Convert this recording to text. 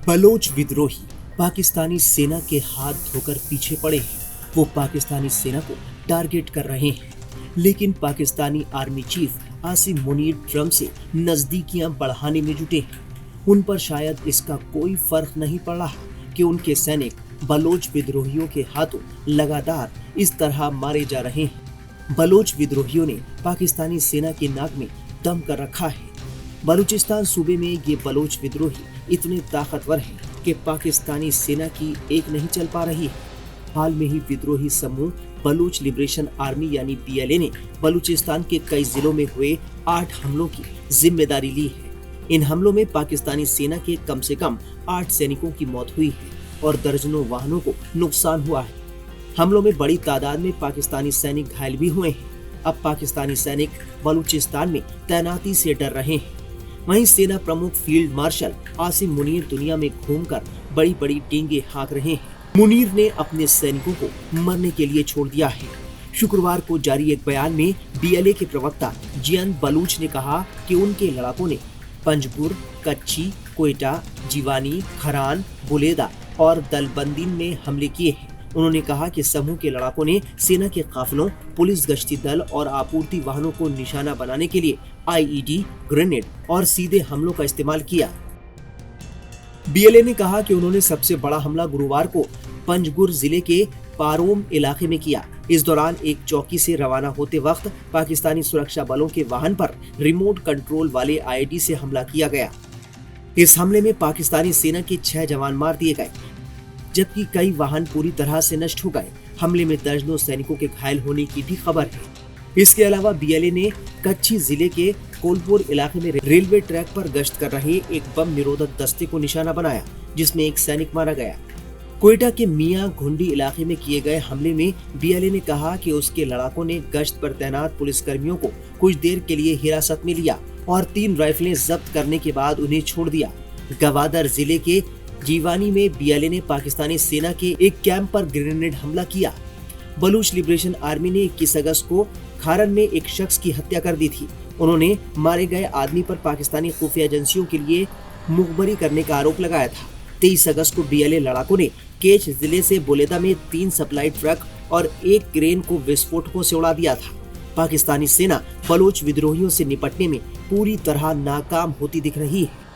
Bloch विद्रोही पाकिस्तानी सेना के हाथ धोकर पीछे पड़े हैं। वो पाकिस्तानी सेना को टारगेट कर रहे हैं, लेकिन Pakistani army chief Asim Munir Trump से नजदीकियां बढ़ाने में जुटे हैं। उन पर शायद इसका कोई फर्क नहीं पड़ रहा कि उनके सैनिक बलोच विद्रोहियों के हाथों लगातार इस तरह मारे जा रहे हैं। बलोच विद्रोहियों ने पाकिस्तानी सेना के नाक में दम कर रखा है। बलूचिस्तान सूबे में ये बलोच विद्रोही इतने ताकतवर हैं कि पाकिस्तानी सेना की एक नहीं चल पा रही है। हाल में ही विद्रोही समूह बलूच लिबरेशन आर्मी यानी BLA ने बलूचिस्तान के कई जिलों में हुए 8 हमलों की जिम्मेदारी ली है। इन हमलों में पाकिस्तानी सेना के कम से कम 8 सैनिकों की मौत हुई है और दर्जनों वाहनों को नुकसान हुआ है। हमलों में बड़ी तादाद में पाकिस्तानी सैनिक घायल भी हुए हैं। अब पाकिस्तानी सैनिक बलूचिस्तान में तैनाती से डर रहे हैं। वहीं सेना प्रमुख फील्ड मार्शल आसिम मुनीर दुनिया में घूमकर बड़ी बड़ी टींगे हाँक रहे हैं। मुनीर ने अपने सैनिकों को मरने के लिए छोड़ दिया है। शुक्रवार को जारी एक बयान में BLA के प्रवक्ता जियान बलूच ने कहा कि उनके लड़ाकों ने पंजगुर, कच्ची, कोयटा, जीवानी, खरान, बुलेदा और दलबंदीन में हमले किए हैं। उन्होंने कहा कि समूह के लड़ाकों ने सेना के काफिलों, पुलिस गश्ती दल और आपूर्ति वाहनों को निशाना बनाने के लिए IED, ग्रेनेड और सीधे हमलों का इस्तेमाल किया। BLA ने कहा कि उन्होंने सबसे बड़ा हमला गुरुवार को पंजगुर जिले के पारोम इलाके में किया। इस दौरान एक चौकी से रवाना होते वक्त पाकिस्तानी सुरक्षा बलों के वाहन पर रिमोट कंट्रोल वाले IED से हमला किया गया। इस हमले में पाकिस्तानी सेना के 6 जवान मार दिए गए, जबकि कई वाहन पूरी तरह से नष्ट हो गए। हमले में दर्जनों सैनिकों के घायल होने की भी खबर है। इसके अलावा BLA ने कच्ची जिले के कोलपुर इलाके में रेलवे ट्रैक पर गश्त कर रहे एक बम निरोधक दस्ते को निशाना बनाया, जिसमें एक सैनिक मारा गया। कोयटा के मियां घुंडी इलाके में किए गए हमले में BLA ने कहा कि उसके लड़ाकों ने गश्त पर तैनात पुलिसकर्मियों को कुछ देर के लिए हिरासत में लिया और 3 राइफलें जब्त करने के बाद उन्हें छोड़ दिया। गवादर जिले के जीवानी में BLA ने पाकिस्तानी सेना के एक कैंप पर ग्रेनेड हमला किया। बलूच लिबरेशन आर्मी ने 21 अगस्त को खारन में एक शख्स की हत्या कर दी थी। उन्होंने मारे गए आदमी पर पाकिस्तानी खुफिया एजेंसियों के लिए मुखबरी करने का आरोप लगाया था। 23 अगस्त को BLA लड़ाकों ने केच जिले से बुलेदा में 3 सप्लाई ट्रक और 1 क्रेन को विस्फोटकों से उड़ा दिया था। पाकिस्तानी सेना बलोच विद्रोहियों से निपटने में पूरी तरह नाकाम होती दिख रही है।